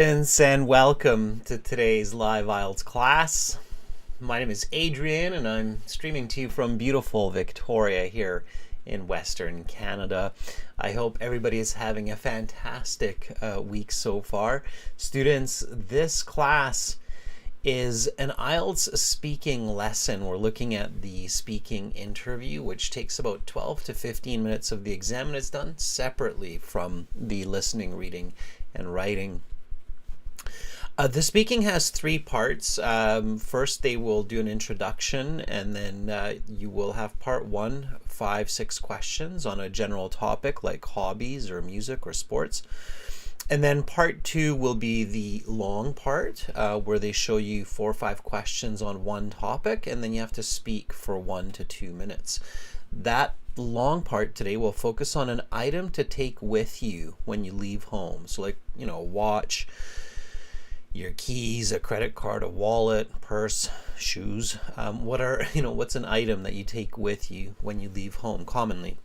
And welcome to today's live IELTS class. My name is Adrian and I'm streaming to you from beautiful Victoria here in Western Canada. I hope everybody is having a fantastic week so far. Students, this class is an IELTS speaking lesson. We're looking at the speaking interview, which takes about 12 to 15 minutes of the exam, and it's done separately from the listening, reading, and writing. The speaking has three parts. First, they will do an introduction, and then you will have part one, 5, 6 questions on a general topic like hobbies or music or sports. And then part two will be the long part where they show you 4 or 5 questions on one topic, and then you have to speak for 1 to 2 minutes. That long part today will focus on an item to take with you when you leave home. So like, a watch, your keys, a credit card, a wallet, purse, shoes. What's an item that you take with you when you leave home commonly?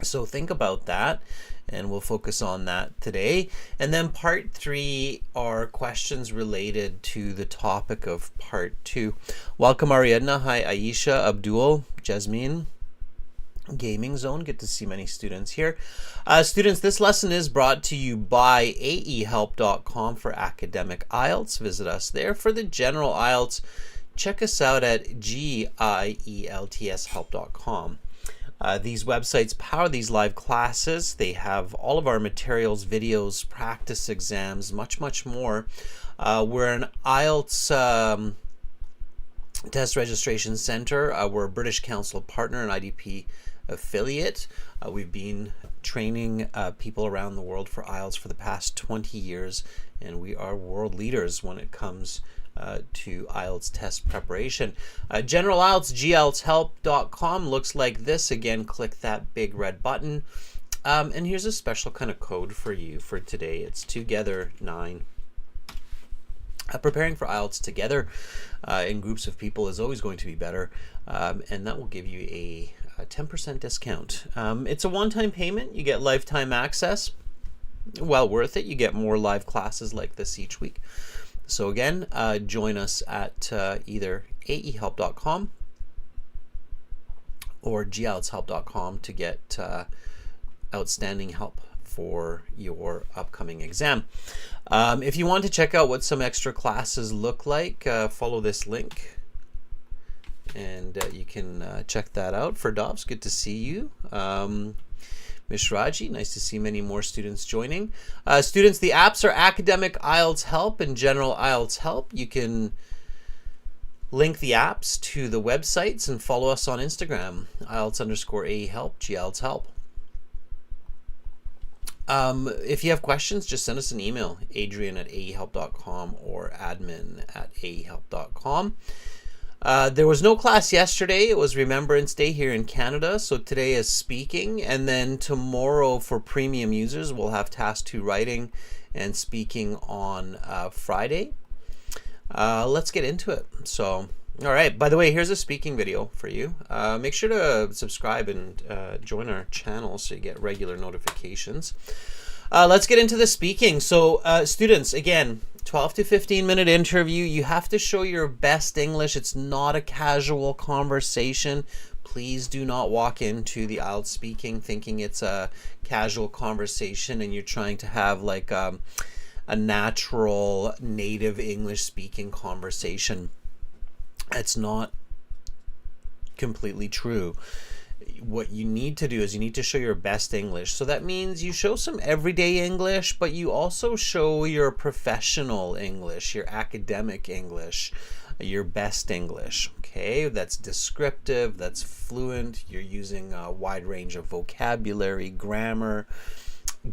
So think about that, and we'll focus on that today. And then part 3 are questions related to the topic of part 2. Welcome Ariadna. Hi Aisha, Abdul, Jasmine. Gaming Zone. Good to see many students here. Students, this lesson is brought to you by aehelp.com for academic IELTS. Visit us there. For the general IELTS, check us out at gieltshelp.com. These websites power these live classes. They have all of our materials, videos, practice exams, much more. We're an IELTS test registration center. We're a British Council partner and IDP affiliate. We've been training people around the world for IELTS for the past 20 years, and we are world leaders when it comes to IELTS test preparation. General IELTS, gieltshelp.com looks like this. Again, click that big red button. And here's a special kind of code for you for today. It's together9. Preparing for IELTS together in groups of people is always going to be better, and that will give you a 10% discount. It's a one-time payment. You get lifetime access. Well worth it. You get more live classes like this each week. So again, join us at either aehelp.com or gieltshelp.com to get outstanding help for your upcoming exam. If you want to check out what some extra classes look like, follow this link and you can check that out. For Dobbs, good to see you. Mishraji, nice to see many more students joining. Students, the apps are Academic IELTS Help and General IELTS Help. You can link the apps to the websites and follow us on Instagram, IELTS_AEHelp, GIELTS Help. If you have questions, just send us an email, adrian@aehelp.com or admin@aehelp.com. There was no class yesterday. It was Remembrance Day here in Canada, so today is speaking, and then tomorrow for premium users we'll have task 2 writing and speaking on Friday. Let's get into it. So, all right, by the way, here's a speaking video for you. Make sure to subscribe and join our channel so you get regular notifications. Let's get into the speaking. So students, again, 12 to 15 minute interview. You have to show your best English. It's not a casual conversation. Please do not walk into the IELTS speaking thinking it's a casual conversation and you're trying to have like a natural native English speaking conversation. It's not completely true. What you need to do is you need to show your best English. So that means you show some everyday English, but you also show your professional English, your academic English, your best English. Okay, that's descriptive, that's fluent. You're using a wide range of vocabulary, grammar,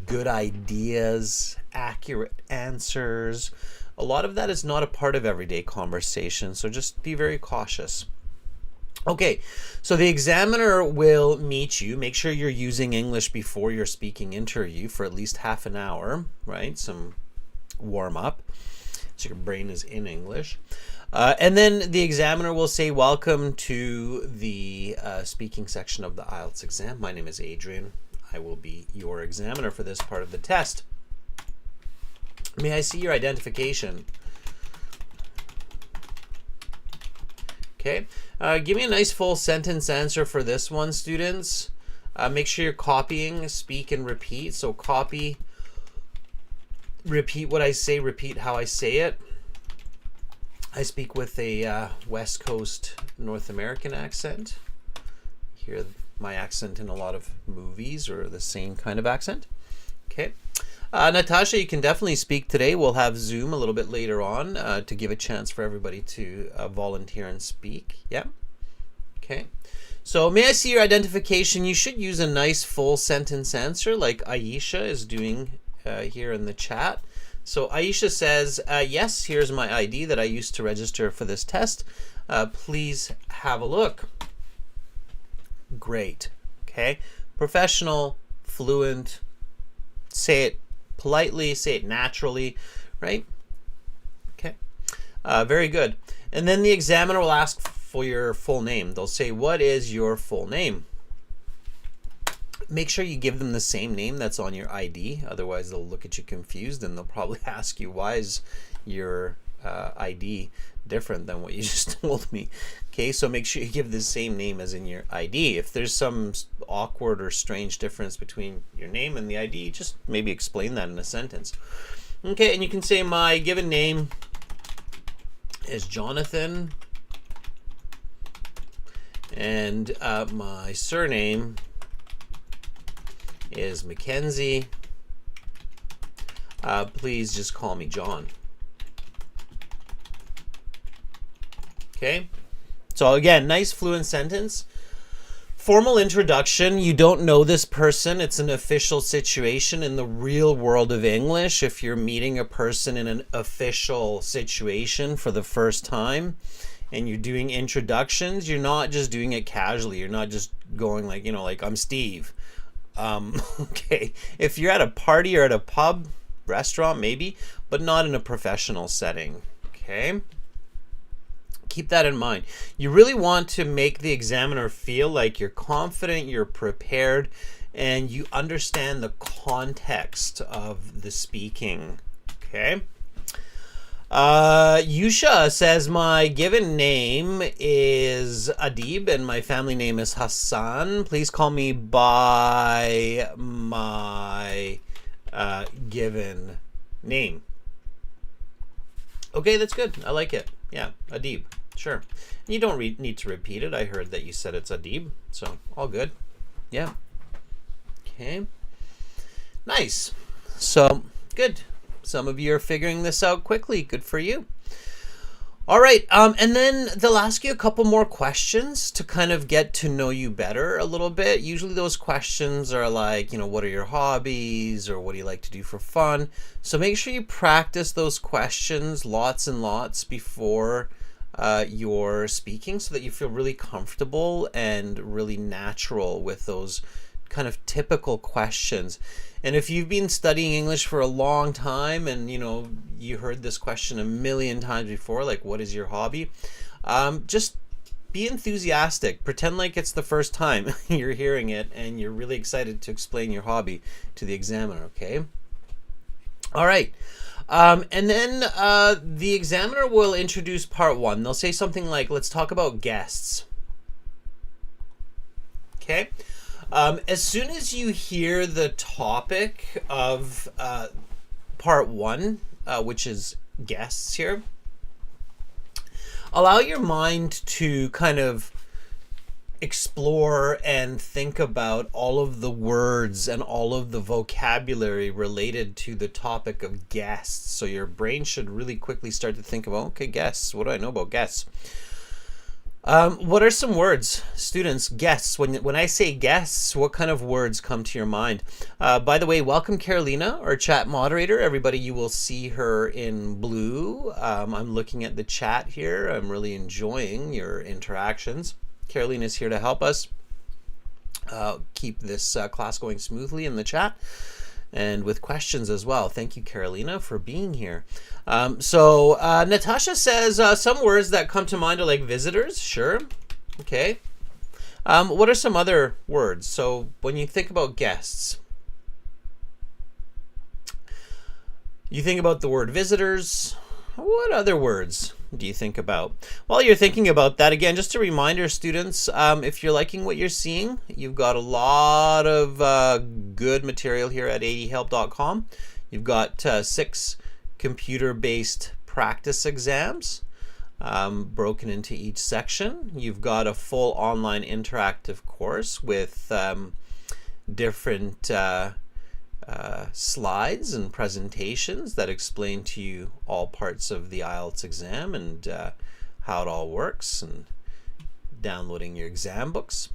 good ideas, accurate answers. A lot of that is not a part of everyday conversation, so just be very cautious. Okay, so the examiner will meet you. Make sure you're using English before your speaking interview for at least half an hour, right? Some warm up so your brain is in English. And then the examiner will say, welcome to the speaking section of the IELTS exam. My name is Adrian. I will be your examiner for this part of the test. May I see your identification? Okay. Give me a nice full sentence answer for this one, students. Make sure you're copying, speak, and repeat. So copy, repeat what I say, repeat how I say it. I speak with a West Coast North American accent. Hear my accent in a lot of movies, or the same kind of accent. Okay. Natasha, you can definitely speak today. We'll have Zoom a little bit later on to give a chance for everybody to volunteer and speak. Yeah. Okay. So may I see your identification? You should use a nice full sentence answer like Aisha is doing here in the chat. So Aisha says, yes, here's my ID that I used to register for this test. Please have a look. Great. Okay. Professional, fluent, say it politely, say it naturally, right? Okay. Very good. And then the examiner will ask for your full name. They'll say, what is your full name? Make sure you give them the same name that's on your ID. Otherwise, they'll look at you confused and they'll probably ask you, why is your ID different than what you just told me? Okay, so make sure you give the same name as in your ID. If there's some awkward or strange difference between your name and the ID, just maybe explain that in a sentence. Okay, and you can say my given name is Jonathan, and my surname is Mackenzie. Please just call me John. Okay, so again, nice fluent sentence. Formal introduction, you don't know this person. It's an official situation in the real world of English. If you're meeting a person in an official situation for the first time and you're doing introductions, you're not just doing it casually. You're not just going like, you know, like I'm Steve. Okay, if you're at a party or at a pub, restaurant maybe, but not in a professional setting. Okay. Keep that in mind. You really want to make the examiner feel like you're confident, you're prepared, and you understand the context of the speaking. Okay. Yusha says, my given name is Adib and my family name is Hassan. Please call me by my given name. Okay, that's good. I like it. Yeah, Adib. Sure. You don't need to repeat it. I heard that you said it's Adib, so all good. Yeah. Okay. Nice. So, good. Some of you are figuring this out quickly. Good for you. All right. And then they'll ask you a couple more questions to kind of get to know you better a little bit. Usually those questions are like, you know, what are your hobbies, or what do you like to do for fun? So make sure you practice those questions lots and lots before you're speaking, so that you feel really comfortable and really natural with those kind of typical questions. And if you've been studying English for a long time and you know you heard this question a million times before, like what is your hobby, just be enthusiastic. Pretend like it's the first time you're hearing it and you're really excited to explain your hobby to the examiner. Okay. All right. And then the examiner will introduce part one. They'll say something like, let's talk about guests. Okay. As soon as you hear the topic of part one, which is guests here, allow your mind to kind of explore and think about all of the words and all of the vocabulary related to the topic of guests. So your brain should really quickly start to think about, okay, guests, what do I know about guests? What are some words, students? Guests. When I say guests, what kind of words come to your mind? By the way, welcome Carolina, our chat moderator. Everybody, you will see her in blue. I'm looking at the chat here. I'm really enjoying your interactions. Carolina is here to help us keep this class going smoothly in the chat and with questions as well. Thank you, Carolina, for being here. So Natasha says some words that come to mind are like visitors. Sure. Okay. What are some other words? So when you think about guests, You think about the word visitors. What other words do you think about? While you're thinking about that, again, just a reminder, students, if you're liking what you're seeing, you've got a lot of good material here at adhelp.com. You've got 6 computer-based practice exams broken into each section. You've got a full online interactive course with different slides and presentations that explain to you all parts of the IELTS exam and how it all works, and downloading your exam books.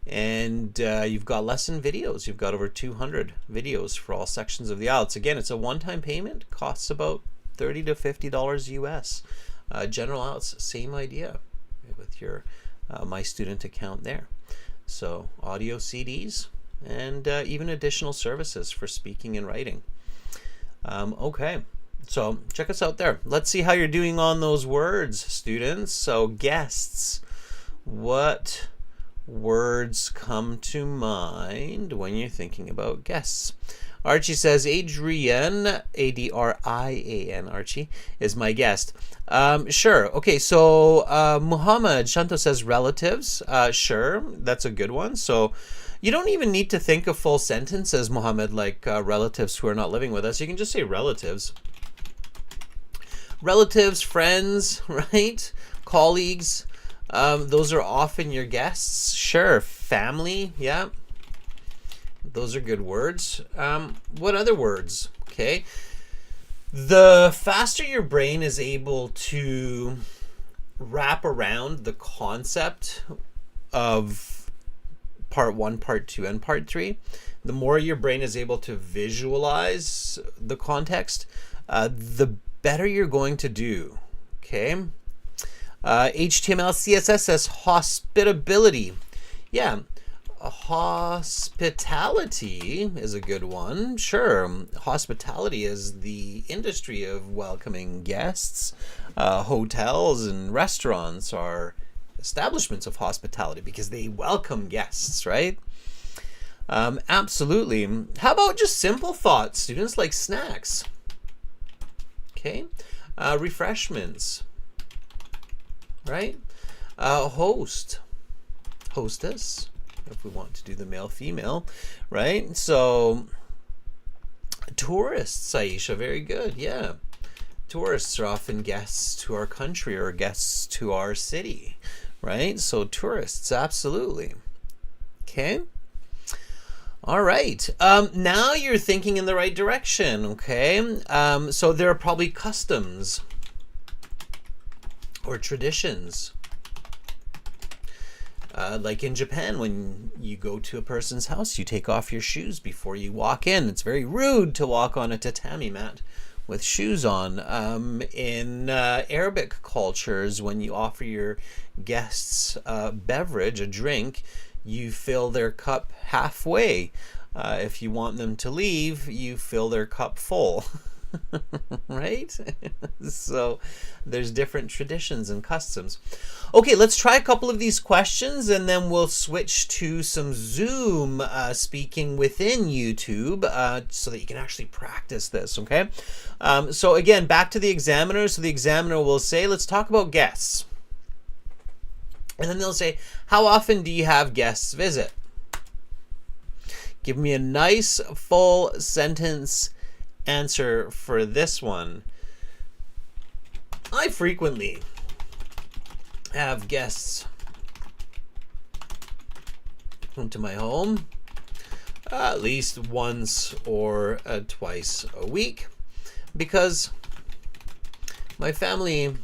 And you've got lesson videos. You've got over 200 videos for all sections of the IELTS. Again, it's a one-time payment. Costs about $30 to $50 US. General IELTS, same idea with your My Student account there. So audio CDs, and even additional services for speaking and writing. Okay, so check us out there. Let's see how you're doing on those words, students. So guests, what words come to mind when you're thinking about guests? Archie says Adrian, A-D-R-I-A-N, Archie, is my guest. Sure. Okay, so Muhammad Shanto says relatives. Sure, that's a good one. So you don't even need to think of full sentences, Muhammad, like relatives who are not living with us. You can just say relatives. Relatives, friends, right? Colleagues. Those are often your guests. Sure. Family, yeah. Those are good words. What other words? Okay. The faster your brain is able to wrap around the concept of part 1, part 2, and part 3, the more your brain is able to visualize the context, the better you're going to do. Okay. HTML CSS says hospitability. Yeah. Hospitality is a good one. Sure. Hospitality is the industry of welcoming guests. Hotels and restaurants are establishments of hospitality because they welcome guests, right? Absolutely. How about just simple thoughts, students, like snacks? Okay. Refreshments, right? Host, hostess, if we want to do the male female, right? So tourists, Aisha, very good. Yeah, tourists are often guests to our country or guests to our city, right? So tourists, absolutely. Okay. All right. Now you're thinking in the right direction. Okay. So there are probably customs or traditions. Like in Japan, when you go to a person's house, you take off your shoes before you walk in. It's very rude to walk on a tatami mat with shoes on. In Arabic cultures, when you offer your guests a beverage, a drink, you fill their cup halfway. If you want them to leave, you fill their cup full. Right? So there's different traditions and customs. Okay, let's try a couple of these questions and then we'll switch to some Zoom speaking within YouTube so that you can actually practice this, okay? So again, back to the examiner. So the examiner will say, let's talk about guests. And then they'll say, how often do you have guests visit? Give me a nice full sentence answer for this one. I frequently have guests come to my home at least once or twice a week because my family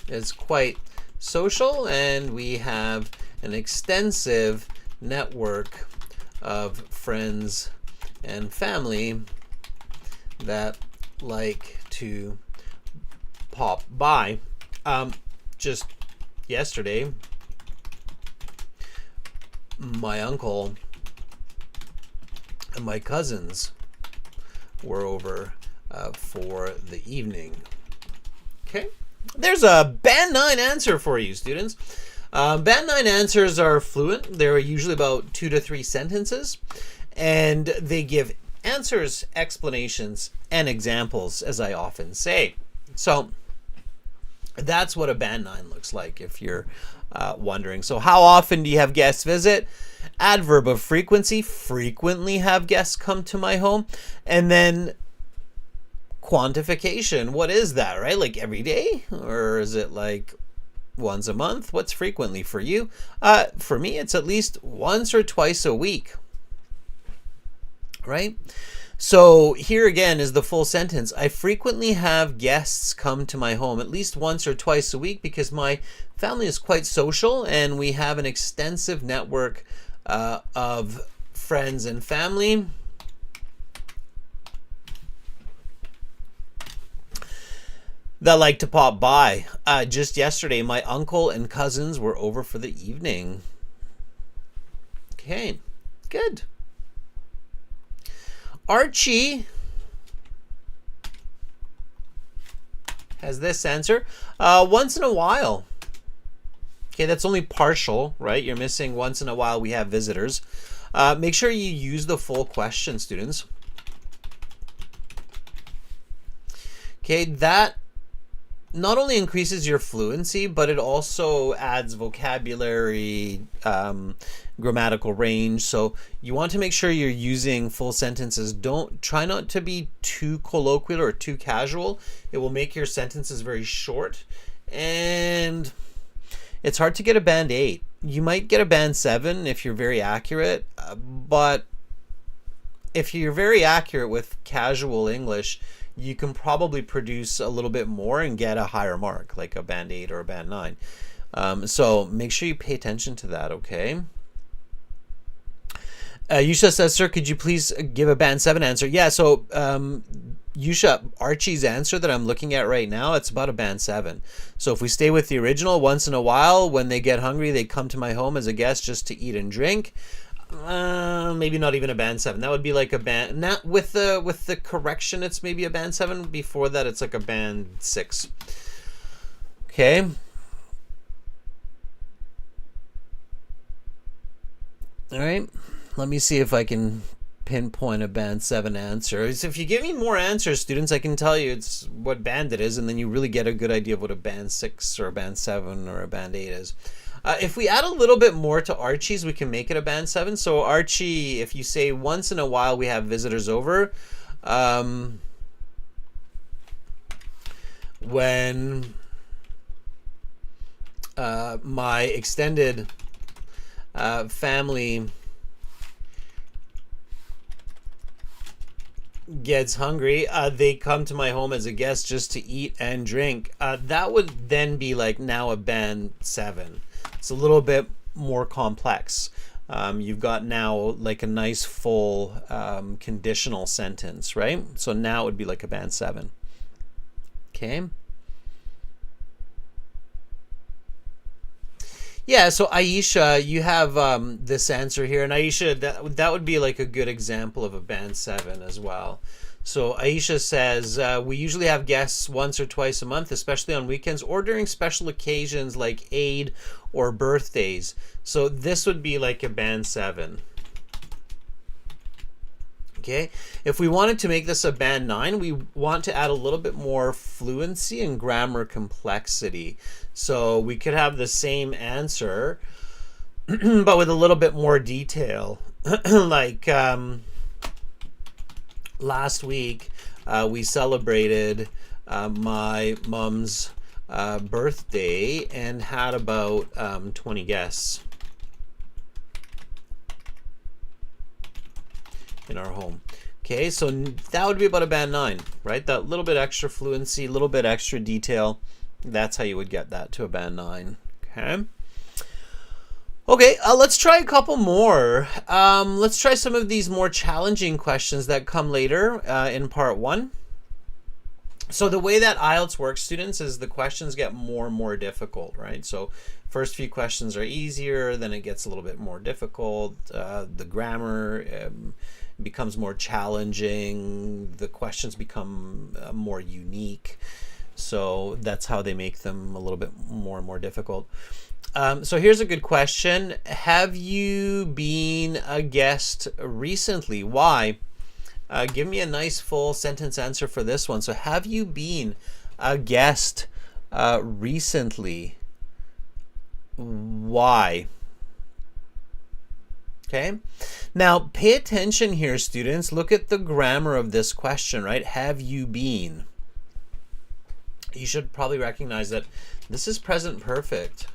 is quite social and we have an extensive network of friends and family that like to pop by. Just yesterday, my uncle and my cousins were over for the evening. Okay, there's a Band 9 answer for you, students. Band 9 answers are fluent. They're usually about 2 to 3 sentences, and they give answers, explanations, and examples, as I often say. So that's what a band 9 looks like, if you're wondering. So how often do you have guests visit? Adverb of frequency, frequently have guests come to my home. And then quantification, what is that, right? Like every day? Or is it like once a month? What's frequently for you? For me, it's at least once or twice a week, right? So here again is the full sentence. I frequently have guests come to my home at least once or twice a week because my family is quite social and we have an extensive network of friends and family. That like to pop by. Just yesterday, my uncle and cousins were over for the evening. Okay, good. Archie has this answer. Once in a while. Okay, that's only partial, right? You're missing once in a while we have visitors. Make sure you use the full question, students. Okay, that not only increases your fluency, but it also adds vocabulary, grammatical range. So you want to make sure you're using full sentences. Try not to be too colloquial or too casual. It will make your sentences very short. And it's hard to get a band 8. You might get a band 7 if you're very accurate, but if you're very accurate with casual English, you can probably produce a little bit more and get a higher mark, like a band 8 or a band 9. So make sure you pay attention to that, okay? Yusha says, sir, could you please give a band 7 answer? Yeah, so Yusha, Archie's answer that I'm looking at right now, it's about a band 7. So if we stay with the original, once in a while, when they get hungry, they come to my home as a guest just to eat and drink. Maybe not even a band 7. That would be like a band, not with the correction, it's maybe a band 7. Before that, it's like a band 6. Okay. All right. Let me see if I can pinpoint a band 7 answer. So if you give me more answers, students, I can tell you it's what band it is, and then you really get a good idea of what a band 6 or a band 7 or a band 8 is. If we add a little bit more to Archie's, we can make it a band 7. So Archie, if you say once in a while we have visitors over, when my extended family gets hungry, they come to my home as a guest just to eat and drink. That would then be like now a band 7. It's a little bit more complex. You've got now like a nice full conditional sentence, right? So now it would be like a band 7. Okay. Yeah, so Aisha, you have this answer here, and Aisha, that would be like a good example of a band 7 as well. So Aisha says, we usually have guests once or twice a month, especially on weekends or during special occasions like Eid or birthdays. So this would be like a band 7. Okay, if we wanted to make this a band 9, we want to add a little bit more fluency and grammar complexity. So we could have the same answer, but with a little bit more detail. Like last week, we celebrated my mom's birthday and had about 20 guests in our home. Okay, so that would be about a band 9, right? That little bit extra fluency, a little bit extra detail. That's how you would get that to a band 9. Okay. Okay, let's try a couple more. Let's try some of these more challenging questions that come later in part 1. So the way that IELTS works, students, is the questions get more and more difficult, right? So first few questions are easier, then it gets a little bit more difficult. The grammar becomes more challenging. The questions become more unique. So that's how they make them a little bit more and more difficult. So here's a good question. Have you been a guest recently? Why? Give me a nice full sentence answer for this one. So have you been a guest recently? Why? Okay. Now pay attention here, students. Look at the grammar of this question, right? Have you been? You should probably recognize that this is present perfect.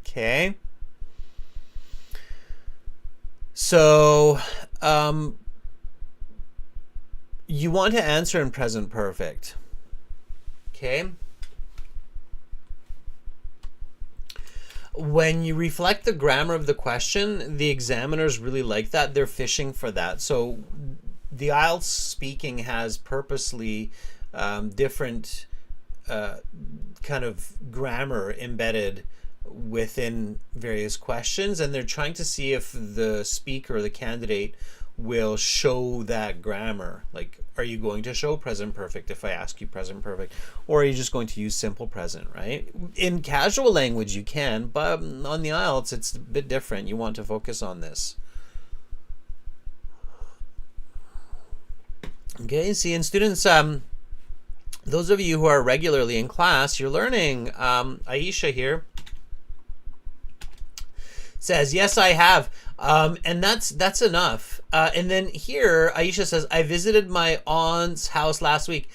Okay. So you want to answer in present perfect. Okay. When you reflect the grammar of the question, the examiners really like that. They're fishing for that. So the IELTS speaking has purposely different kind of grammar embedded within various questions, and they're trying to see if the speaker or the candidate will show that grammar. Like, are you going to show present perfect if I ask you present perfect, or are you just going to use simple present, right? In casual language you can, but on the IELTS it's a bit different. You want to focus on this. Okay, see, and students, those of you who are regularly in class, you're learning. Aisha here says, yes, I have. And that's enough. And then here, Aisha says, I visited my aunt's house last week.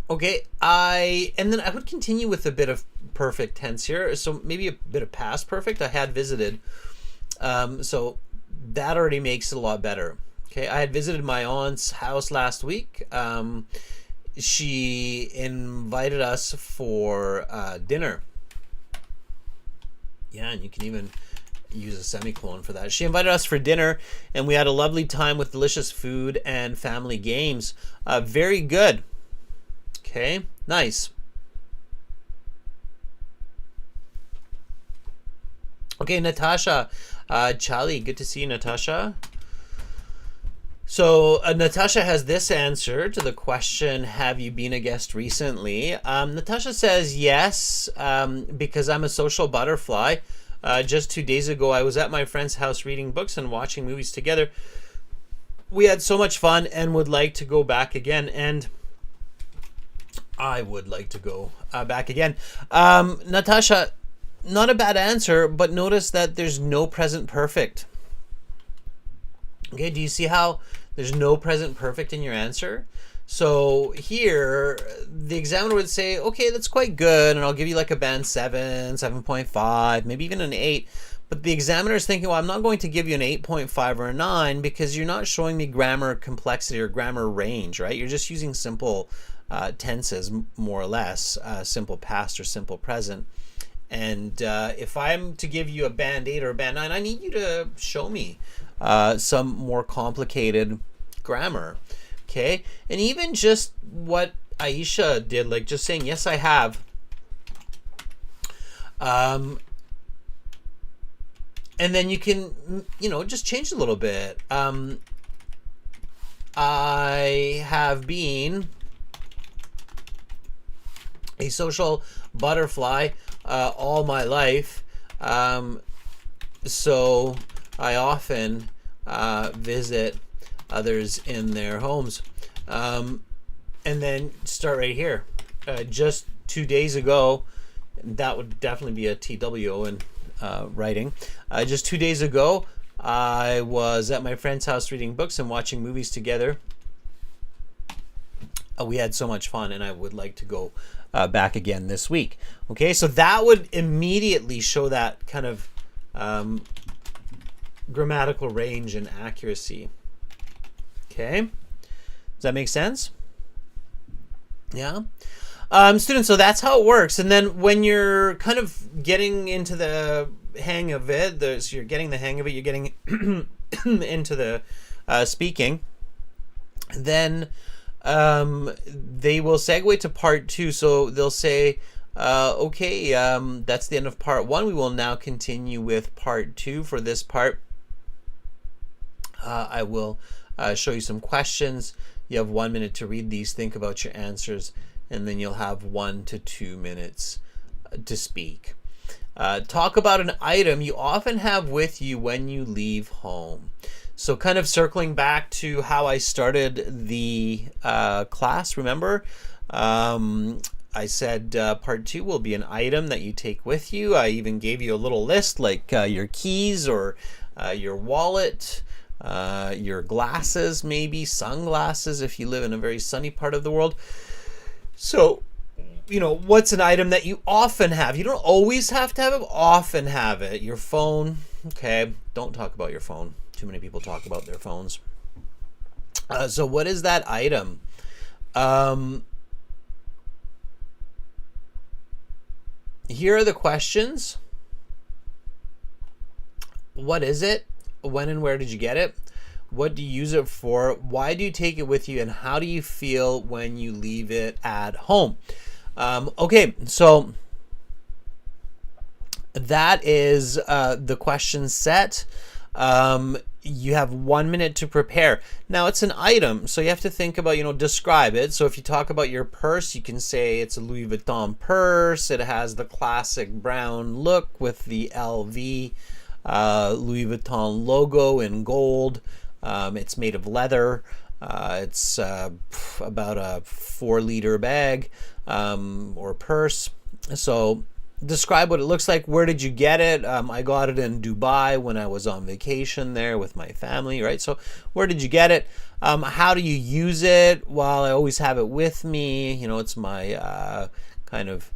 Okay, and then I would continue with a bit of perfect tense here. So maybe a bit of past perfect. I had visited. So that already makes it a lot better. Okay, I had visited my aunt's house last week. She invited us for dinner. Yeah, and you can even use a semicolon for that. She invited us for dinner, and we had a lovely time with delicious food and family games. Very good. Okay, nice. Okay, Natasha, Charlie, good to see you, Natasha. So Natasha has this answer to the question, have you been a guest recently? Natasha says yes, because I'm a social butterfly. Just 2 days ago, I was at my friend's house reading books and watching movies together. We had so much fun and would like to go back again. And I would like to go back again. Natasha, not a bad answer, but notice that there's no present perfect. Okay, do you see how there's no present perfect in your answer? So here, the examiner would say, okay, that's quite good, and I'll give you like a band 7, 7.5, maybe even an 8. But the examiner is thinking, well, I'm not going to give you an 8.5 or a 9 because you're not showing me grammar complexity or grammar range, right? You're just using simple tenses, more or less, simple past or simple present. And if I'm to give you a band 8 or a band 9, I need you to show me some more complicated grammar. Okay, and even just what Aisha did, like just saying, yes, I have. And then you can, just change a little bit. I have been a social butterfly all my life. So I often visit others in their homes. And then start right here. Just 2 days ago, that would definitely be a TWO in writing. Just 2 days ago, I was at my friend's house reading books and watching movies together. We had so much fun, and I would like to go back again this week. Okay, so that would immediately show that kind of grammatical range and accuracy. Okay, does that make sense? Yeah. Students, so that's how it works. And then when you're kind of getting into the hang of it, so you're getting the hang of it, you're getting into the speaking, then they will segue to part 2. So they'll say, okay, that's the end of part 1. We will now continue with part 2. For this part, I will show you some questions. You have 1 minute to read these, think about your answers, and then you'll have 1 to 2 minutes to speak. Talk about an item you often have with you when you leave home. So, kind of circling back to how I started the class, remember? I said part two will be an item that you take with you. I even gave you a little list like your keys or your wallet, your glasses, maybe sunglasses if you live in a very sunny part of the world. So, what's an item that you often have? You don't always have to have it, often have it. Your phone. Okay, don't talk about your phone. Too many people talk about their phones. So what is that item? Here are the questions. What is it? When and where did you get it? What do you use it for? Why do you take it with you? And how do you feel when you leave it at home? Okay, so that is the question set. You have 1 minute to prepare. Now it's an item, so you have to think about, describe it. So if you talk about your purse, you can say it's a Louis Vuitton purse. It has the classic brown look with the LV Louis Vuitton logo in gold. It's made of leather. It's about a 4-liter bag or purse. So describe what it looks like. Where did you get it? I got it in Dubai when I was on vacation there with my family, right? So where did you get it? How do you use it? Well, I always have it with me. It's my kind of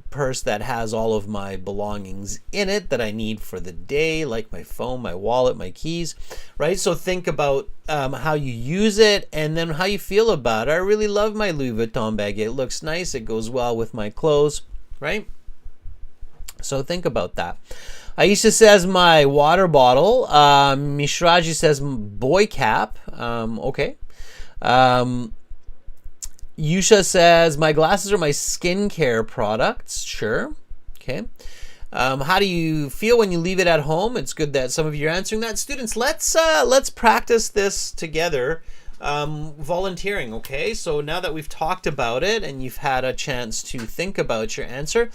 purse that has all of my belongings in it that I need for the day, like my phone, my wallet, my keys, right? So think about how you use it and then how you feel about it. I really love my Louis Vuitton bag. It looks nice. It goes well with my clothes, right? So think about that. Aisha says my water bottle. Mishraji says boy cap. Okay. Yusha says my glasses are my skincare products. Sure. Okay. How do you feel when you leave it at home? It's good that some of you are answering that. Students, let's practice this together. Volunteering. Okay. So now that we've talked about it and you've had a chance to think about your answer,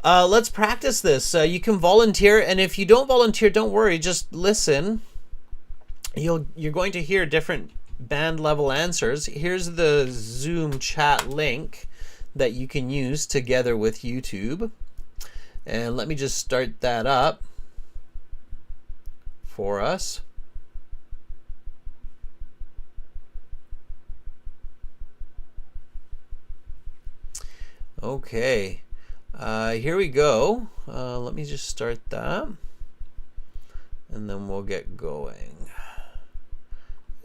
let's practice this. You can volunteer, and if you don't volunteer, don't worry. Just listen. You're going to hear different band level answers. Here's the Zoom chat link that you can use together with YouTube. And let me just start that up for us. Okay, here we go. Let me just start that and then we'll get going.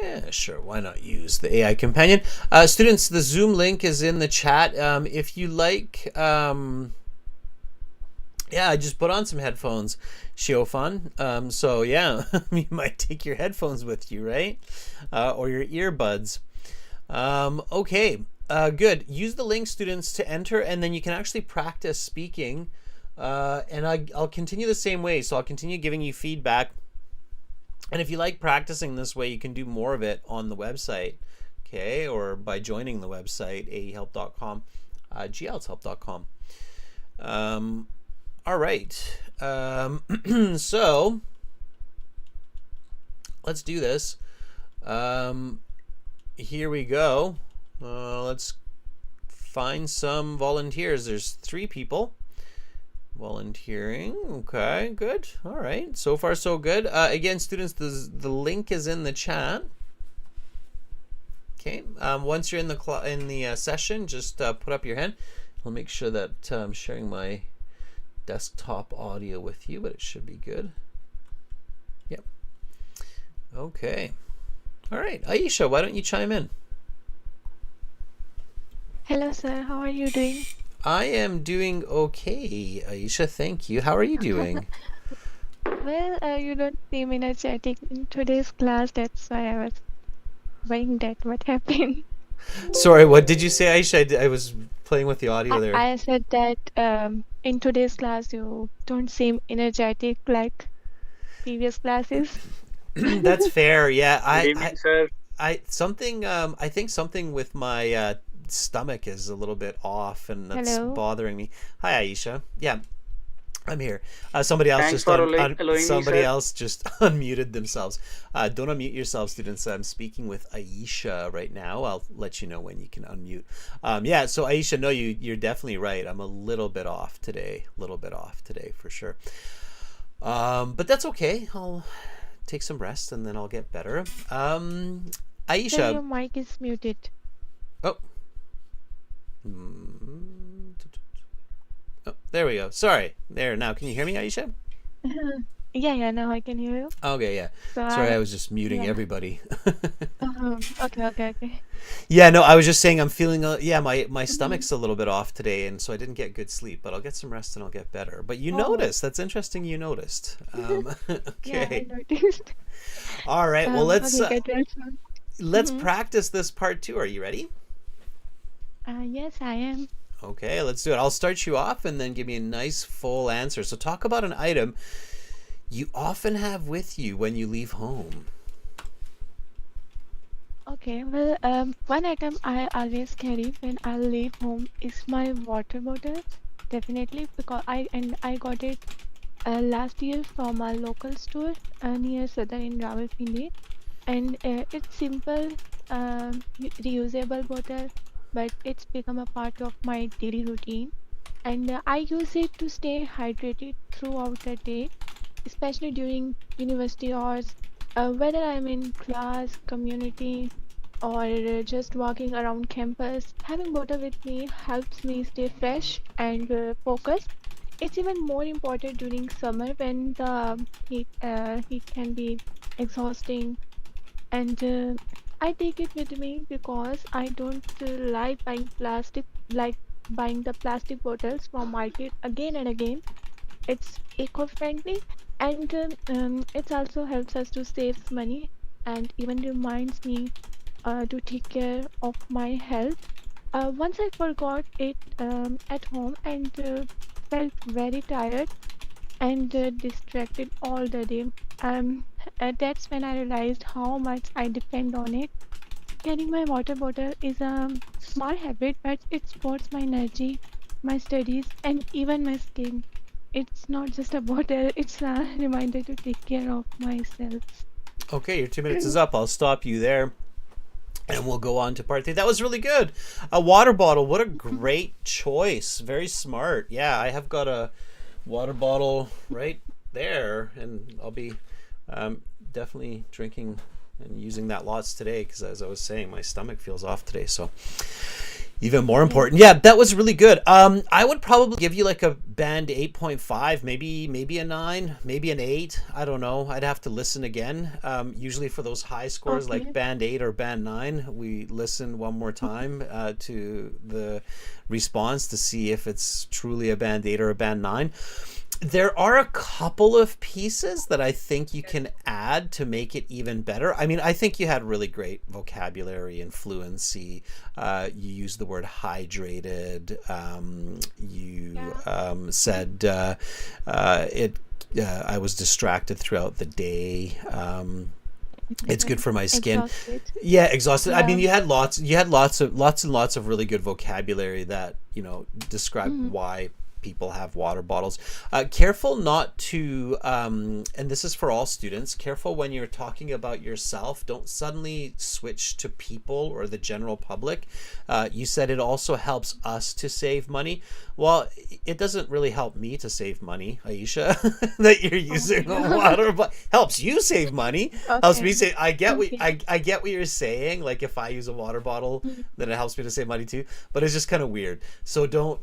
Yeah, sure. Why not use the AI companion? Students, the Zoom link is in the chat. If you like, yeah, I just put on some headphones, Shiofan. So yeah, you might take your headphones with you, right? Or your earbuds. Okay, good. Use the link, students, to enter, and then you can actually practice speaking. And I'll continue the same way. So I'll continue giving you feedback. And if you like practicing this way, you can do more of it on the website, okay, or by joining the website, aehelp.com, glshelp.com. All right. So let's do this. Here we go. Let's find some volunteers. There's 3 people volunteering. Okay, good. All right, so far so good. Again, students, the link is in the chat. Okay, once you're in the session, just put up your hand. I'll make sure that I'm sharing my desktop audio with you, but it should be good. Yep. Okay. All right, Aisha, why don't you chime in? Hello, sir. How are you doing? I am doing okay, Aisha. Thank you. How are you doing? Well, you don't seem energetic in today's class. That's why I was worrying that what happened. Sorry, what did you say, Aisha? I was playing with the audio there. I said that in today's class you don't seem energetic like previous classes. That's fair. Yeah, Good evening, sir. I think something with my stomach is a little bit off, and that's Hello. bothering me. Hi, Aisha. Yeah, I'm here. Somebody else Thanks just for allowing me, somebody sir. else just unmuted themselves. Don't unmute yourself, students. I'm speaking with Aisha right now. I'll let you know when you can unmute. Yeah, so Aisha, no, you're definitely right. I'm a little bit off today. A little bit off today for sure. But that's okay. I'll take some rest and then I'll get better. Sir, your Aisha. mic is muted. Oh. Mm, oh, there we go. Sorry. There now. Can you hear me, Aisha? Yeah, yeah, now I can hear you. Okay, yeah. So Sorry, I I, was just muting yeah. everybody. Okay, okay, okay. Yeah, no, I was just saying I'm feeling yeah, my Mhm. stomach's a little bit off today, and so I didn't get good sleep, but I'll get some rest and I'll get better. But you Oh, noticed. That's interesting you noticed. yeah, I Okay. noticed. All right. Well, Okay, get well soon. let's Mm-hmm. practice this part 2. Are you ready? Yes, I am. Okay, let's do it. I'll start you off and then give me a nice full answer. So talk about an item you often have with you when you leave home. Okay, well, one item I always carry when I leave home is my water bottle. Definitely, because I got it last year from a local store near Sadar in Rawalpindi, and it's simple, reusable bottle, but it's become a part of my daily routine, and I use it to stay hydrated throughout the day, especially during university hours, whether I'm in class, community, or just walking around campus. Having water with me helps me stay fresh and focused. It's even more important during summer when the heat can be exhausting, and I take it with me because I don't like buying the plastic bottles from market again and again. It's eco-friendly, and it also helps us to save money and even reminds me to take care of my health. Once I forgot it at home and felt very tired and distracted all the day. Um, that's when I realized how much I depend on it. Carrying my water bottle is a small habit, but it supports my energy, my studies, and even my skin. It's not just a bottle, it's a reminder to take care of myself. Okay, your 2 minutes is up. I'll stop you there. And we'll go on to part 3. That was really good. A water bottle. What a great choice. Very smart. Yeah, I have got a water bottle right there, and I'll be definitely drinking and using that lots today because, as I was saying, my stomach feels off today. So even more Yes. important. Yeah, that was really good. I would probably give you like a band 8.5, maybe a 9, maybe an 8. I don't know. I'd have to listen again. Usually for those high scores like Okay. band 8 or band 9, we listen one more time to the response to see if it's truly a band 8 or a band 9. There are a couple of pieces that I think you can add to make it even better. I mean, I think you had really great vocabulary and fluency. You used the word hydrated. You Yeah. said it. I was distracted throughout the day. It's good for my skin. Exhausted. Yeah, exhausted. I Yeah. mean, you had lots of really good vocabulary that described Mhm. why people have water bottles. Careful not to, and this is for all students. Careful when you're talking about yourself. Don't suddenly switch to people or the general public. You said it also helps us to save money. Well, it doesn't really help me to save money, Aisha. That you're using Okay. a water, but helps you save money. Helps Okay. me say I get what Okay. I get what you're saying. Like if I use a water bottle, Mm. then it helps me to save money too. But it's just kind of weird. So don't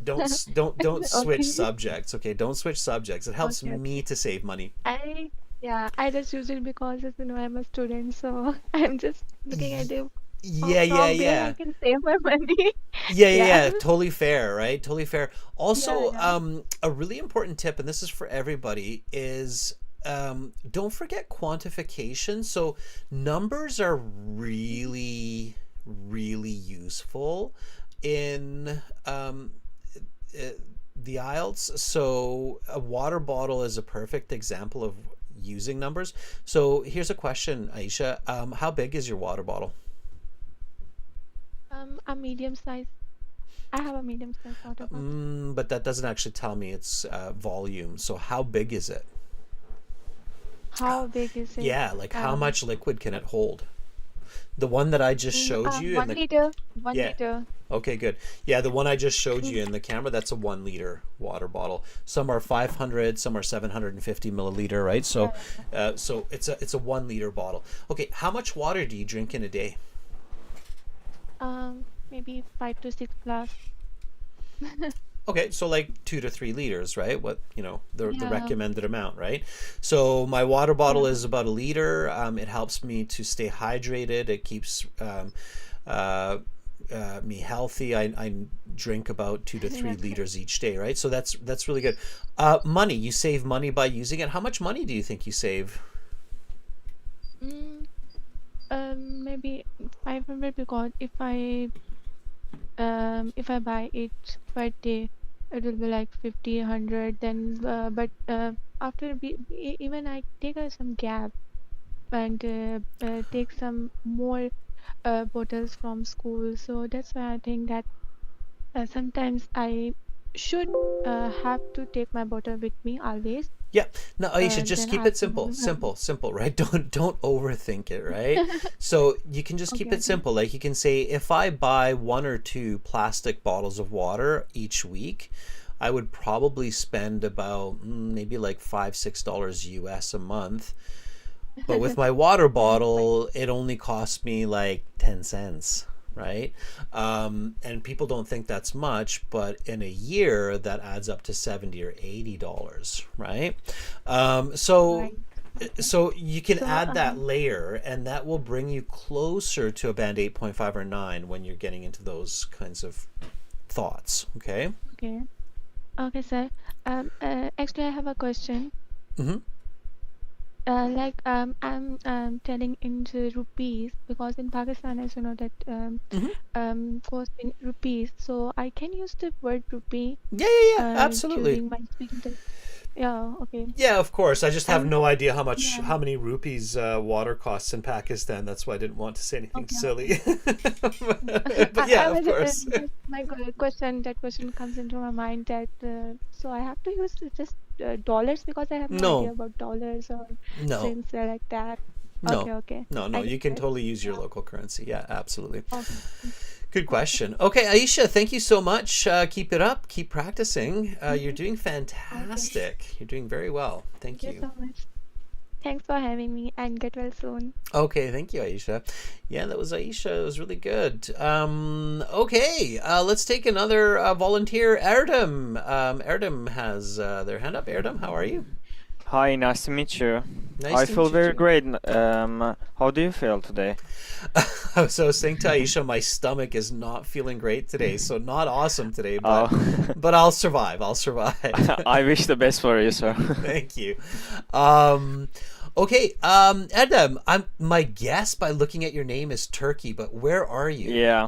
switch Okay. subjects. Okay, don't switch subjects. It helps Okay. me Okay. to save money. I Yeah, I just use it because as you know I'm a student, so I'm just looking at it. Yeah, yeah, From there I yeah. can save my money. Yeah, yeah, Yeah. yeah. Totally fair, right? Totally fair. Yeah, Also, yeah. a really important tip, and this is for everybody, is don't forget quantification. So numbers are really, really useful in uh, the IELTS. So a water bottle is a perfect example of using numbers. So here's a question, Aisha. How big is your water bottle? A medium size. I have a medium size water bottle. But that doesn't actually tell me its volume. So how big is it? How big is it? Yeah, like how much liquid can it hold? The one that I just showed you in 1 liter. One yeah. liter. Okay, good. Yeah, the one I just showed you in the camera, that's a 1 liter water bottle. Some are 500, some are 750 milliliter, right? So, so it's a 1 liter bottle. Okay, how much water do you drink in a day? Maybe 5 to 6 glass. Okay, so like 2 to 3 liters, right? What, the Yeah. recommended amount, right? So my water bottle is about a liter. It helps me to stay hydrated. It keeps uh, me healthy. I drink about 2 to 3 liters each day, right? So that's really good. Money, you save money by using it. How much money do you think you save? Mm, Maybe 500 because if I buy it per day, it will be like 50, 100. Then, but after even I take some gap and take some more bottles from school. So that's why I think that sometimes I should have to take my bottle with me always. Yeah. No, Aisha, just Then keep I it simple, can. simple, right? Don't overthink it, right? So you can just keep Okay, it okay. simple. Like you can say, if I buy 1 or 2 plastic bottles of water each week, I would probably spend about maybe like $5, $6 US a month. But with my water Yeah, it's fine. bottle, it only costs me like 10 cents, right? And people don't think that's much, but in a year, that adds up to $70 or $80, right? Um, so Right. Okay. so you can So, add that layer, and that will bring you closer to a band 8.5 or 9 when you're getting into those kinds of thoughts, okay? okay. Okay, sir. Actually, I have a question. Mm-hmm. I'm telling into rupees because in Pakistan, as you know, that Mm-hmm. cost in rupees. So I can use the word rupee Yeah, absolutely. during my speaking time. Yeah, okay. Yeah, of course. I just have And no idea yeah, how many rupees water costs in Pakistan. That's why I didn't want to say anything okay, okay. silly. But I yeah, of was course. just question. That question comes into my mind that so I have to use just dollars because I have no idea No, about dollars or no, cents like that. no, Okay, okay. no. I get You can it. totally use your Yeah. local currency. Yeah, absolutely. Okay. Good Okay. question. Okay, Aisha, thank you so much. Keep it up. Keep practicing. You're Mhm. doing Okay. fantastic. You're doing very well. Thank Thank you you. so much. Thanks for having me and get well soon. Okay, thank you, Aisha. Yeah, that was Aisha. It was really good. Okay, let's take another volunteer. Erdem. Erdem has their hand up. Erdem, how are you? Hi, nice to meet you. Nice I to meet feel you very too. great. How do you feel today? So I was saying to Aisha, my stomach is not feeling great today, so not awesome today, Oh, but I'll survive. I'll survive. I wish the best for you, sir. Thank you. Um, okay, Erdem, my guess by looking at your name is Turkey, but where are you? Yeah,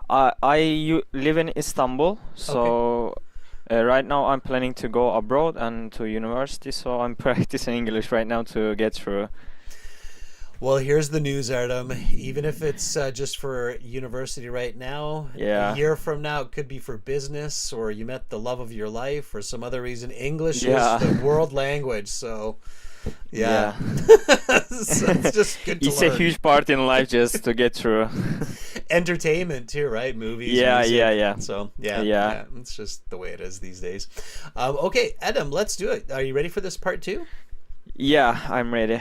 I live in Istanbul, Okay. so right now I'm planning to go abroad and to university, so I'm practicing English right now to get through. Well, here's the news, Erdem. Even if it's just for university right now, a Yeah, year from now, it could be for business or you met the love of your life or some other reason. English is yeah, the world language, so yeah. yeah. So it's just good to It's a learn. huge part in life just to get through. Entertainment too, right? Movies, Yeah, yeah, music. yeah, So yeah, yeah. yeah, it's just the way it is these days. Okay, Adam, let's do it. Are you ready for this part two? Yeah, I'm ready.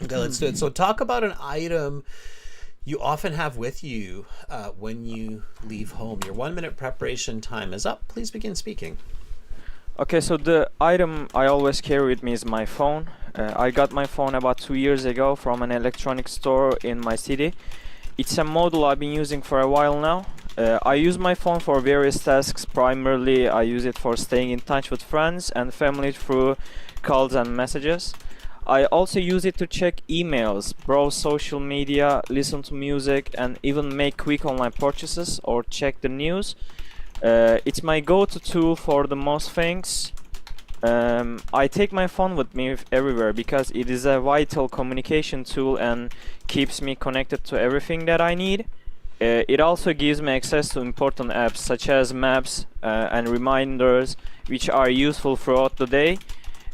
Okay, let's do it. So talk about an item you often have with you when you leave home. Your 1 minute preparation time is up. Please begin speaking. Okay, so the item I always carry with me is my phone. I got my phone about 2 years ago from an electronic store in my city. It's a model I've been using for a while now. I use my phone for various tasks. Primarily, I use it for staying in touch with friends and family through calls and messages. I also use it to check emails, browse social media, listen to music, and even make quick online purchases or check the news. It's my go-to tool for the most things. I take my phone with me everywhere because it is a vital communication tool and keeps me connected to everything that I need. It also gives me access to important apps such as maps and reminders, which are useful throughout the day.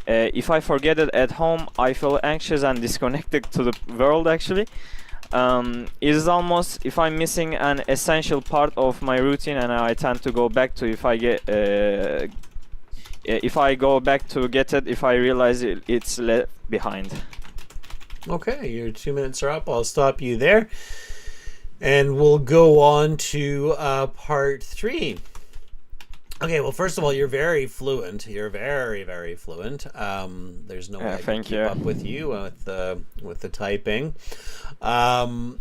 If I forget it at home, I feel anxious and disconnected to the world actually. It is almost if I'm missing an essential part of my routine, and I tend to go back to if I go back to get it if I realize it's left behind. Okay, your 2 minutes are up. I'll stop you there. And we'll go on to part 3. Okay, well, first of all, you're very fluent. You're very, very fluent. There's no way I can keep up with you with the typing. And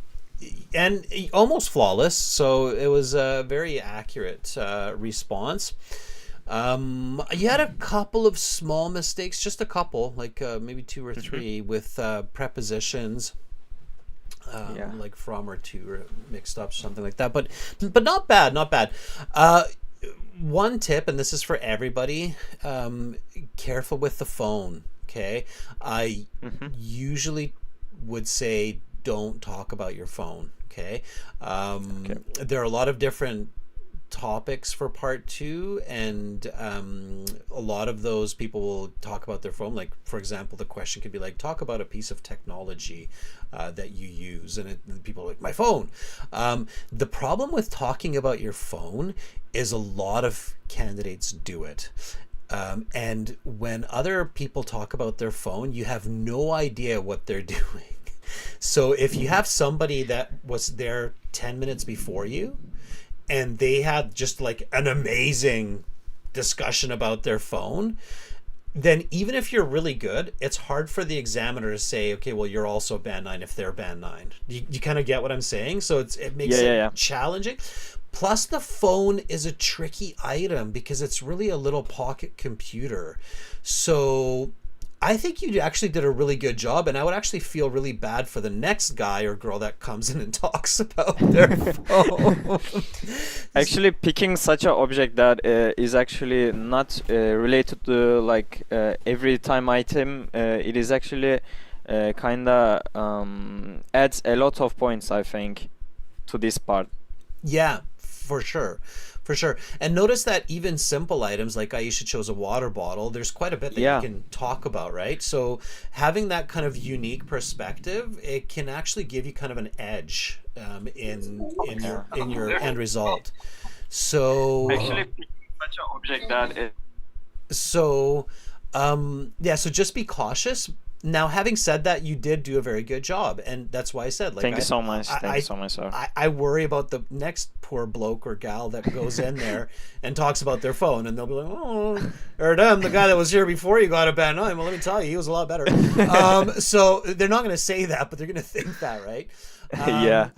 almost flawless, so it was a very accurate response. You had a couple of small mistakes, just a couple, like maybe 2 or 3 with prepositions. Like from or to or mixed up, something like that, but not bad, not bad. One tip, and this is for everybody, careful with the phone. Okay, I usually would say don't talk about your phone. Okay, there are a lot of different topics for part 2, and a lot of those people will talk about their phone. Like, for example, the question could be like, talk about a piece of technology that you use, and people are like, my phone. The problem with talking about your phone is a lot of candidates do it. And when other people talk about their phone, you have no idea what they're doing. So if you have somebody that was there 10 minutes before you, and they had just like an amazing discussion about their phone, then even if you're really good, it's hard for the examiner to say, okay, well, you're also band 9 if they're band 9. You kind of get what I'm saying? So it makes it challenging. Plus, the phone is a tricky item because it's really a little pocket computer. So I think you actually did a really good job, and I would actually feel really bad for the next guy or girl that comes in and talks about their phone. Actually, picking such an object that is actually not related to like every time item, it is actually kind of adds a lot of points, I think, to this part. Yeah, for sure. For sure. And notice that even simple items like Aisha chose a water bottle, there's quite a bit that you can talk about, right? So having that kind of unique perspective, it can actually give you kind of an edge in your end result. So actually such an object that is... So so just be cautious. Now, having said that, you did do a very good job, and that's why I said, like, thank you so much. Thank you so much, sir. I worry about the next poor bloke or gal that goes in there and talks about their phone, and they'll be like, oh, or them, the guy that was here before you got a band 9. Well, let me tell you, he was a lot better. So they're not going to say that, but they're going to think that, right?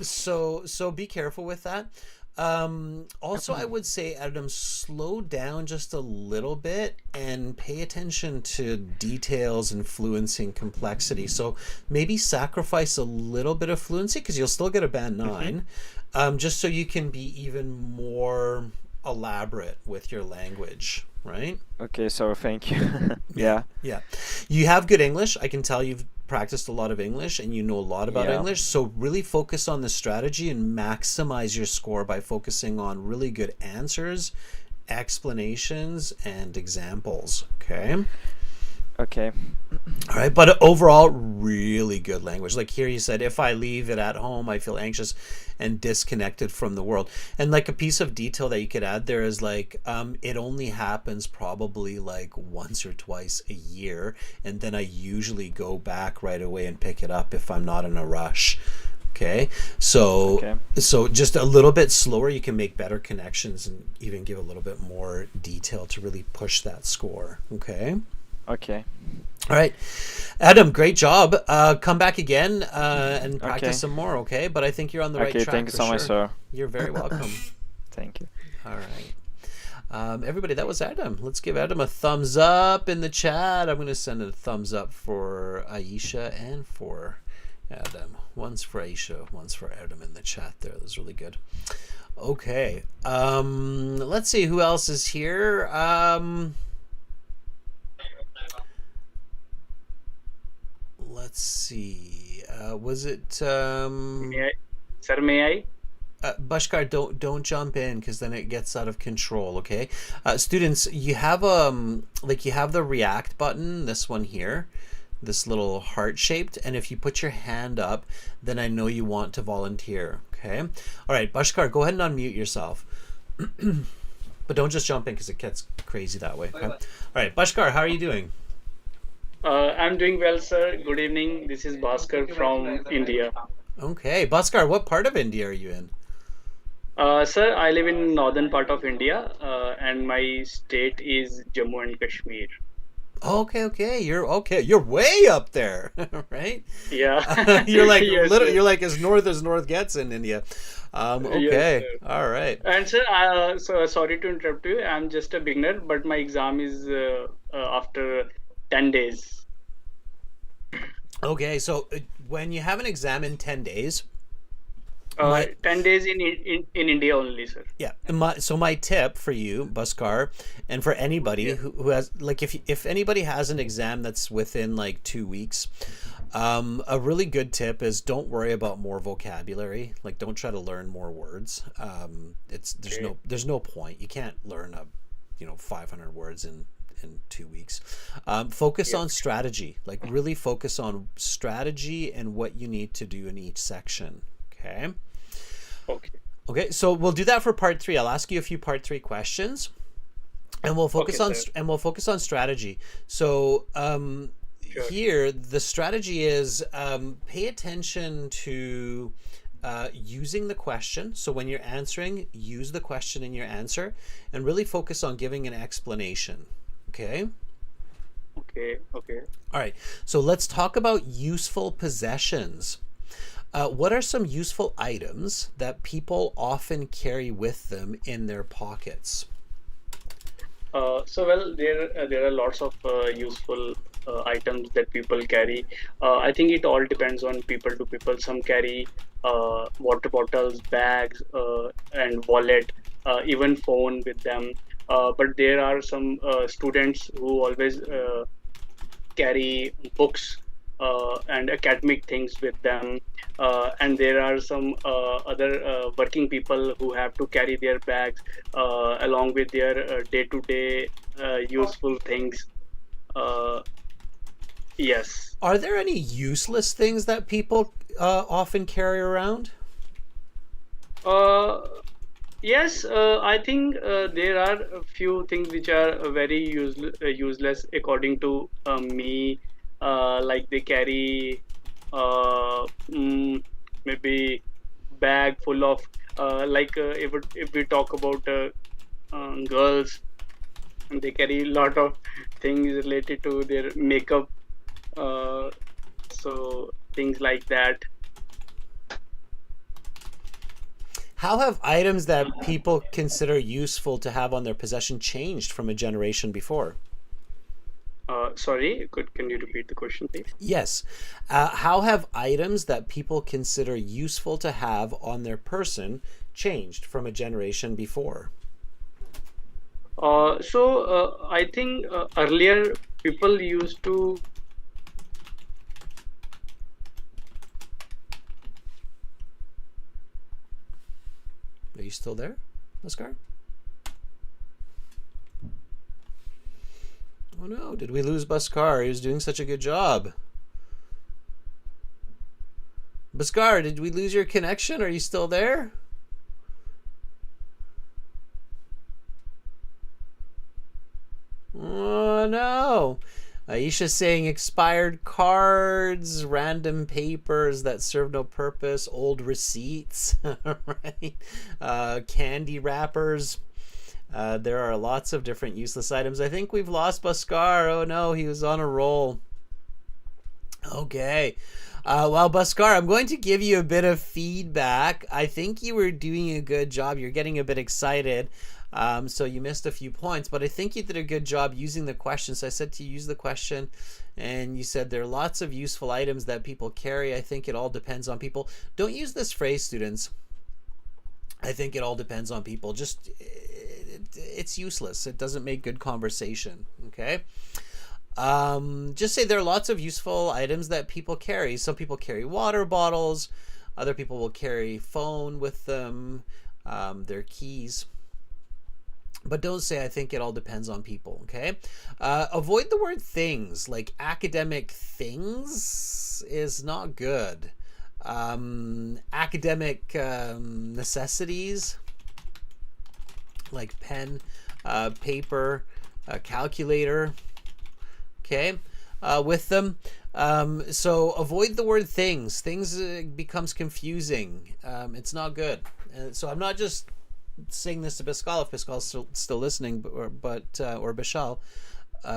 So be careful with that. Also, I would say, Adam, slow down just a little bit and pay attention to details and fluency and complexity. So maybe sacrifice a little bit of fluency because you'll still get a band 9, just so you can be even more elaborate with your language, right? Okay, so thank you. Yeah. You have good English. I can tell you've practiced a lot of English and you know a lot about English, so really focus on the strategy and maximize your score by focusing on really good answers, explanations, and examples. Okay, all right. But overall, really good language. Like here you said, if I leave it at home, I feel anxious and disconnected from the world. And like a piece of detail that you could add there is like it only happens probably like once or twice a year, and then I usually go back right away and pick it up if I'm not in a rush. Okay, so just a little bit slower, you can make better connections and even give a little bit more detail to really push that score. Okay. All right, Adam, great job. Come back again and practice some more, okay? But I think you're on the right track. Thank you so much, sir. You're very welcome. Thank you. All right. Everybody, that was Adam. Let's give Adam a thumbs up in the chat. I'm going to send a thumbs up for Aisha and for Adam. One's for Aisha, one's for Adam in the chat there. That was really good. Okay. Let's see who else is here. Let's see. Was it? Sir, may I? Bashkar, don't jump in because then it gets out of control. Okay, students, you have you have the react button, this one here, this little heart shaped, and if you put your hand up, then I know you want to volunteer. Okay, all right, Bashkar, go ahead and unmute yourself, but don't just jump in because it gets crazy that way. Okay? All right, Bashkar, how are you doing? I'm doing well, sir. Good evening. This is Bhaskar from India. Okay, Bashkar, what part of India are you in? Sir, I live in northern part of India, and my state is Jammu and Kashmir. Okay, okay, you're way up there, right? Yeah. You're like Yes, little, sir. you're like as north gets in India. Yes, Okay, sir. all right. And sir, so sorry to interrupt you. I'm just a beginner, but my exam is after 10 days. Okay, so when you have an exam in 10 days, my 10 days in India only, sir. yeah, my tip for you, Buskar, and for anybody Okay. who has like if anybody has an exam that's within like 2 weeks, a really good tip is don't worry about more vocabulary. Like don't try to learn more words. It's Okay. there's no point. You can't learn 500 words in 2 weeks. Focus Yeah. on strategy. Like really focus on strategy and what you need to do in each section. Okay. Okay. Okay, so we'll do that for part 3. I'll ask you a few part 3 questions, and Okay, sir. we'll focus on strategy. So Sure. here the strategy is pay attention to using the question. So when you're answering, use the question in your answer, and really focus on giving an explanation. Okay. Okay. Okay. All right. So let's talk about useful possessions. What are some useful items that people often carry with them in their pockets? There are lots of useful items that people carry. I think it all depends on people to people. Some carry water bottles, bags, and wallet, even phone with them. But there are some students who always carry books and academic things with them. And there are some other working people who have to carry their bags along with their day-to-day useful things. Uh, yes. Are there any useless things that people often carry around? Uh, yes, I think there are a few things which are very useless according to me. Like they carry maybe bag full of if we talk about girls, they carry a lot of things related to their makeup. Uh, so things like that. How have items that people consider useful to have on their possession changed from a generation before? Sorry, can you repeat the question, please? Yes. How have items that people consider useful to have on their person changed from a generation before? I think earlier people used to. Are you still there, Oscar? Oh no, did we lose Baskar? He was doing such a good job. Baskar, did we lose your connection? Are you still there? Oh no. Aisha's saying expired cards, random papers that serve no purpose, old receipts, right? Candy wrappers. There are lots of different useless items. I think we've lost Baskar. Oh no, he was on a roll. Okay. Well, Baskar, I'm going to give you a bit of feedback. I think you were doing a good job. You're getting a bit excited. So you missed a few points, but I think you did a good job using the question. So I said to you, use the question, and you said there are lots of useful items that people carry. I think it all depends on people. Don't use this phrase, students. I think it all depends on people. Just it's useless. It doesn't make good conversation. Okay. Just say there are lots of useful items that people carry. Some people carry water bottles. Other people will carry phone with them, their keys. But don't say I think it all depends on people, okay? Avoid the word things, like academic things is not good. Academic necessities, like pen, paper, calculator, okay, with them. So avoid the word things. Things becomes confusing. It's not good. So I'm not just saying this to Pascal if Pascal's still listening, or Bashal,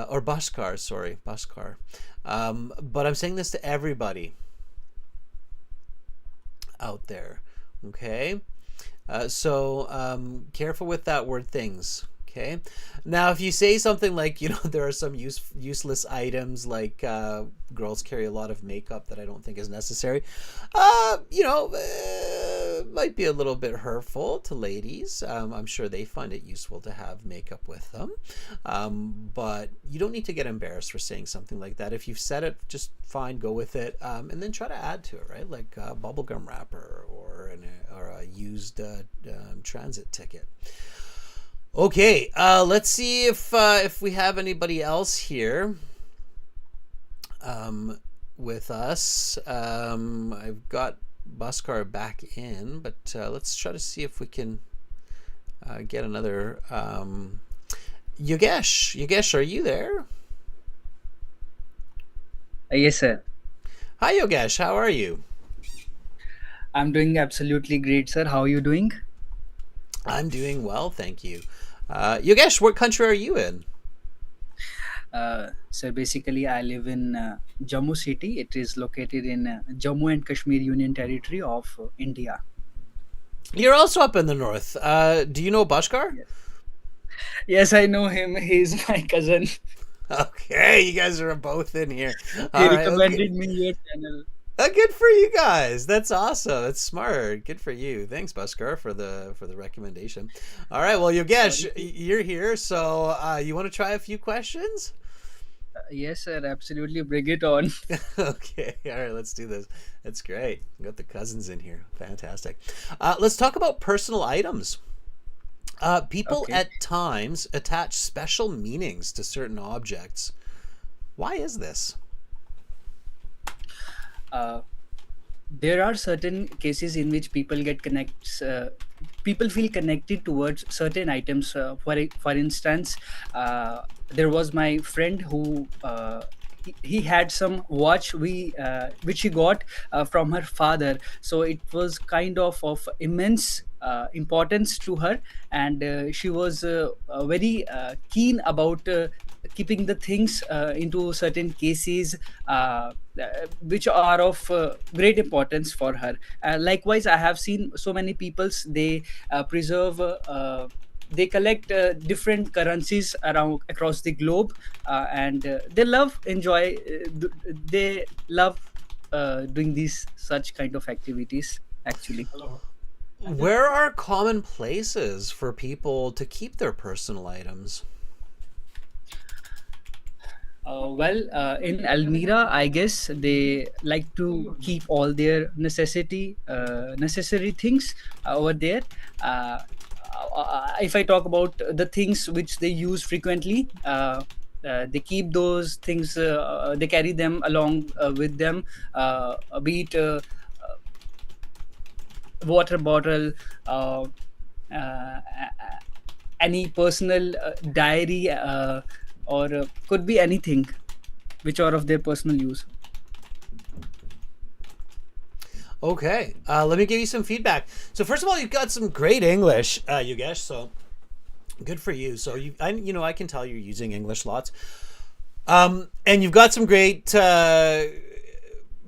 or Bashkar, sorry, Bashkar. But I'm saying this to everybody out there, okay? So careful with that word things. Okay. Now, if you say something like, there are some useless items, like girls carry a lot of makeup that I don't think is necessary, might be a little bit hurtful to ladies. I'm sure they find it useful to have makeup with them. But you don't need to get embarrassed for saying something like that. If you've said it, just fine, go with it. And then try to add to it, right? Like a bubblegum wrapper or a used transit ticket. Okay, let's see if we have anybody else here with us. I've got Bhaskar back in, but let's try to see if we can get another. Yogesh, are you there? Yes, sir. Hi, Yogesh. How are you? I'm doing absolutely great, sir. How are you doing? I'm doing well, thank you. Yogesh, what country are you in? So basically, I live in Jammu city. It is located in Jammu and Kashmir Union Territory of India. You're also up in the north. Do you know Bhaskar? Yes. Yes, I know him. He's my cousin. Okay, you guys are both in here. He All right, recommended me your channel. Good for you guys. That's awesome. That's smart. Good for you. Thanks, Bhaskar, for the recommendation. All right. Well, Yogesh, you're here, so you want to try a few questions? Yes, sir. Absolutely. Bring it on. Okay. All right. Let's do this. That's great. We got the cousins in here. Fantastic. Let's talk about personal items. People Okay. at times attach special meanings to certain objects. Why is this? There are certain cases in which people feel connected towards certain items. For instance, there was my friend who he had some watch which he got from her father, so it was kind of immense importance to her, and she was very keen about keeping the things into certain cases which are of great importance for her. Likewise, I have seen so many peoples, they preserve they collect different currencies around across the globe, and they love doing these such kind of activities actually. Where are common places for people to keep their personal items? In Almira, I guess they like to keep all their necessary things over there. If I talk about the things which they use frequently, they keep those things. They carry them along with them, be it water bottle, uh, any personal diary, or could be anything which are of their personal use. Okay, let me give you some feedback. So first of all, you've got some great English, Yogesh. So good for you. So I can tell you're using English lots, and you've got some great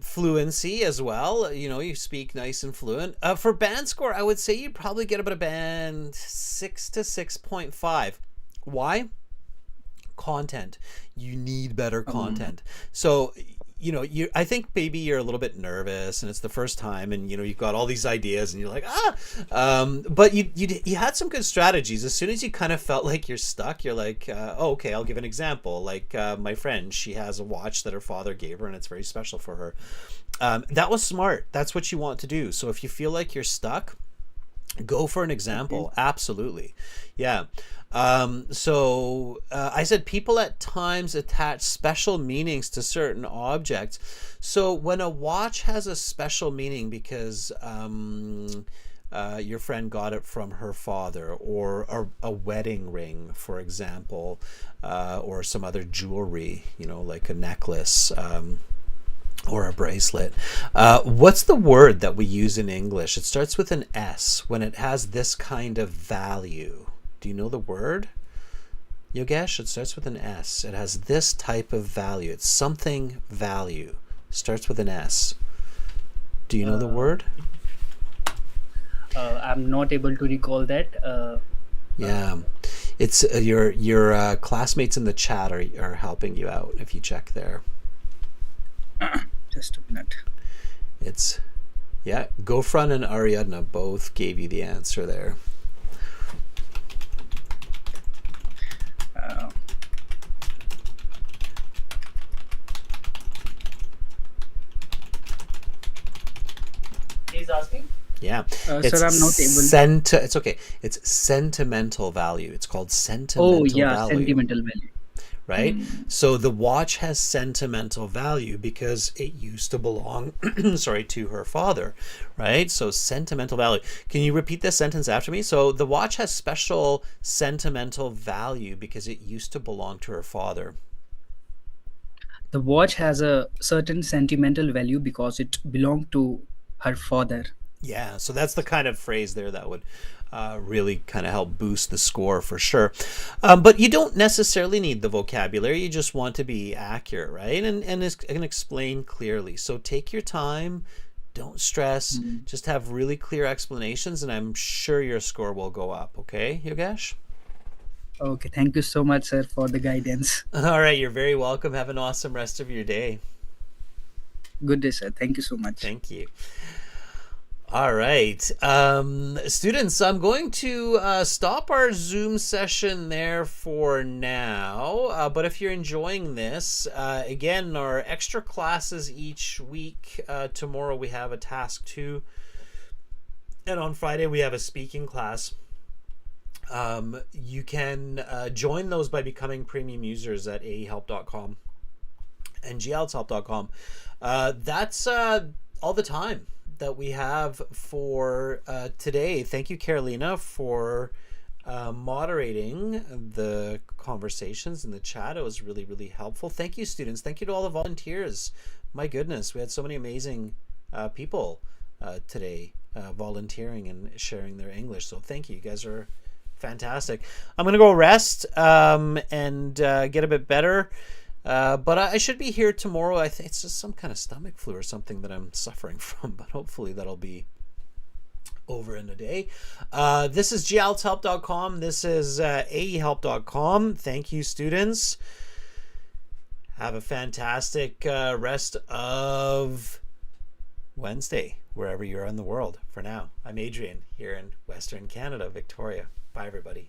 fluency as well. You speak nice and fluent. For band score, I would say you probably get about a band 6 to 6.5. Why? Content. You need better content. So I think maybe you're a little bit nervous and it's the first time, and you've got all these ideas and you're like but you had some good strategies. As soon as you kind of felt like you're stuck, you're like, okay, I'll give an example. Like my friend, she has a watch that her father gave her and it's very special for her. That was smart. That's what you want to do. So if you feel like you're stuck, go for an Okay. example. Absolutely. Yeah. I said people at times attach special meanings to certain objects. So when a watch has a special meaning because your friend got it from her father, or a wedding ring, for example, or some other jewelry, like a necklace. Or a bracelet. What's the word that we use in English? It starts with an S when it has this kind of value. Do you know the word, Yogesh? It starts with an S. It has this type of value. It's something value. Starts with an S. Do you know the Uh, word? I'm not able to recall that. Uh, Yeah. It's your classmates in the chat are helping you out if you check there. just a minute. It's Yeah, Gofran and Ariadna both gave you the answer there. Uh, He's asking. Yeah, Sir, I'm not able. it's okay. It's sentimental value. It's called Oh, sentimental yeah, value, sentimental value. right? Hmm. So the watch has sentimental value because it used to belong, sorry, to her father, right? So sentimental value. Can you repeat this sentence after me? So the watch has special sentimental value because it used to belong to her father. The watch has a certain sentimental value because it belonged to her father. Yeah, so that's the kind of phrase there that would really kind of help boost the score for sure. But you don't necessarily need the vocabulary. You just want to be accurate, right? And explain clearly. So take your time. Don't stress. Hmm. Just have really clear explanations, and I'm sure your score will go up. Okay, Yogesh? Okay, thank you so much, sir, for the guidance. All right, you're very welcome. Have an awesome rest of your day. Good day, sir. Thank you so much. Thank you. All right. Students, I'm going to stop our Zoom session there for now. But if you're enjoying this, again, our extra classes each week. Tomorrow we have a task 2, and on Friday we have a speaking class. You can join those by becoming premium users at aehelp.com and glshelp.com. That's all the time that we have for today. Thank you, Carolina, for moderating the conversations in the chat. It was really, really helpful. Thank you, students. Thank you to all the volunteers. My goodness, we had so many amazing people today volunteering and sharing their English. So thank you. You guys are fantastic. I'm going to go rest and get a bit better. But I should be here tomorrow. I think it's just some kind of stomach flu or something that I'm suffering from, but hopefully that'll be over in a day. This is glshelp.com. This is aehelp.com. Thank you, students. Have a fantastic rest of Wednesday, wherever you are in the world. For now, I'm Adrian here in Western Canada, Victoria. Bye, everybody.